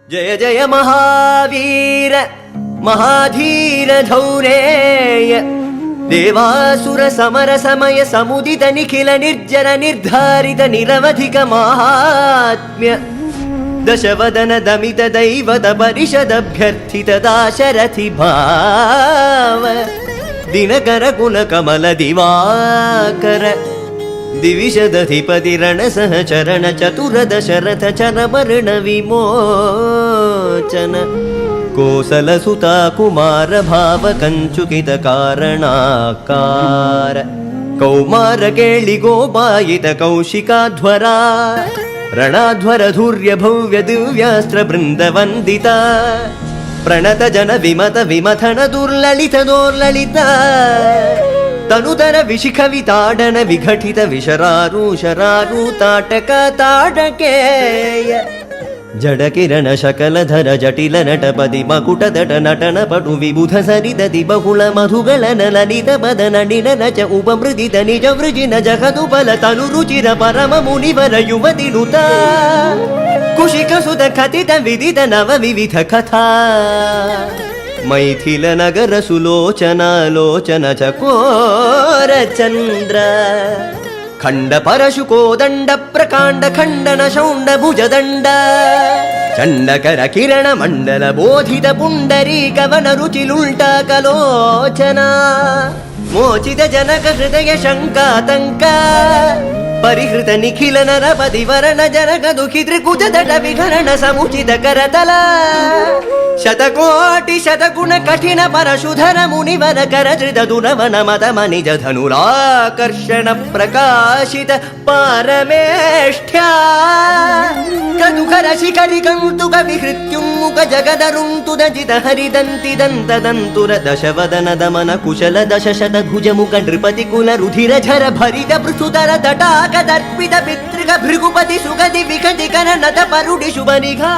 जय जय महावीर महाधीर धौरेय देवासुर समर समय समुदित निखिल निर्जर निर्धारित निरवधिक माहात्म्य दशवदन दमित दैवत परिषदभ्यर्थित दाशरथि भाव दिनकर कुल कमल दिवाकर दिविशदधिपति रण सहचरण चतुर दशरथ चरमरण विमोचन कोसल सुता कुमार भाव कंचुकित कारणाकार कौमार केळि गोपायित कौशिकाध्वरा ರಣಾಧ್ವರ ಧೂರ್ಯ ಭವ್ಯ ದಿವ್ಯಾಸ್ತ್ರ ಬೃಂದ ವಂದಿತ ಪ್ರಣತ ಜನ ವಿಮತ ವಿಮಥನ ದುರ್ಲಲಿತ ದೋರ್ಲಲಿತ ತನುತರ ವಿಶಿಖವಿತಾಡನ ವಿಘಟಿತ ವಿಶರಾರು ತಾಟಕ ತಾಟಕೇಯ ಜಡ ಕಿರಣ ಶಕಲಧರ ಜಟಿಲ ನಟಪದಿ ಮಕುಟ ದಟ ನಟನ ಪಟು ವಿಬುಧ ಸರಿದತಿ ಬಹುಳ ಮಧುಗಳ ಲಲಿತ ಪದ ನಡಿನ ನಚ ಉಪಮೃದಿತ ನಿಜ ವೃಜಿನ ಜಗದು ಬಲ ತನು ರುಚಿರ ಪರಮ ಮುನಿವರ ಯುವತಿ ನುತ ಕುಶಿಕ ಸುತ ಕಥಿತ ವಿದಿತ ನವ ವಿವಿಧ ಕಥಾ ಮೈಥಿಲ ನಗರ ಸುಲೋಚನ ಲೋಚನ ಚಕೋರ ಚಂದ್ರ ಖಂಡ ಪರಶುಕೋ ದಂಡ ಪ್ರಕಾಂಡ ಖಂಡನ ಶೌಂಡ ಭುಜದಂಡ ಚಂಡಕರ ಕಿರಣ ಮಂಡಲ ಬೋಧಿತ ಪುಂಡರೀಕವನ ರುಚಿಲುಲ್ಟ ಕಲೋಚನ ಮೋಚಿತ ಜನಕ ಹೃದಯ ಶಂಕಾತಂಕ ಪರಿಹೃತ ನಿಖಿಲ ನರಪತಿ ವರಣ ಜನಕ ದುಃಖಿ ತ್ರಿಕುಜ ದಟ ವಿಹರಣ ಸಮುಚಿತ ಕರತಲ ಶತಕೋಟಿ ಶತಗುಣ ಕಠಿಣ ಪರಶುಧರ ಮುನಿವರ ಕರಧೃತ ದುರವನ ಮದ ಮನಿಜ ಧನುರಾಕರ್ಷಣ ಪ್ರಕಾಶಿತ ಪಾರಮೇಷ್ಠ್ಯ ಕದುಕರ ಶಿಖರಿ ಕಂತುಕ ವಿಹೃತ್ಯುನ್ಮುಖ ಜಗದರುಂತುದ ಜಿತ ಹರಿದಂತಿ ದಂತದಂತುರ ದಶವದನ ದಮನ ಕುಶಲ ದಶಶತ ಭುಜ ಮುಖ ನೃಪತಿ ಕುಲ ರುಧಿರ ಝರ ಭರಿತ ಪೃಥುತರ ತಟಾಕ ದರ್ಪಿತ ಪಿತೃಗ ಭೃಗುಪತಿ ಸುಗದಿ ವಿಕಟಿ ಕರ ನತ ಪರುಡಿ ಶುಭ ನಿಘಾ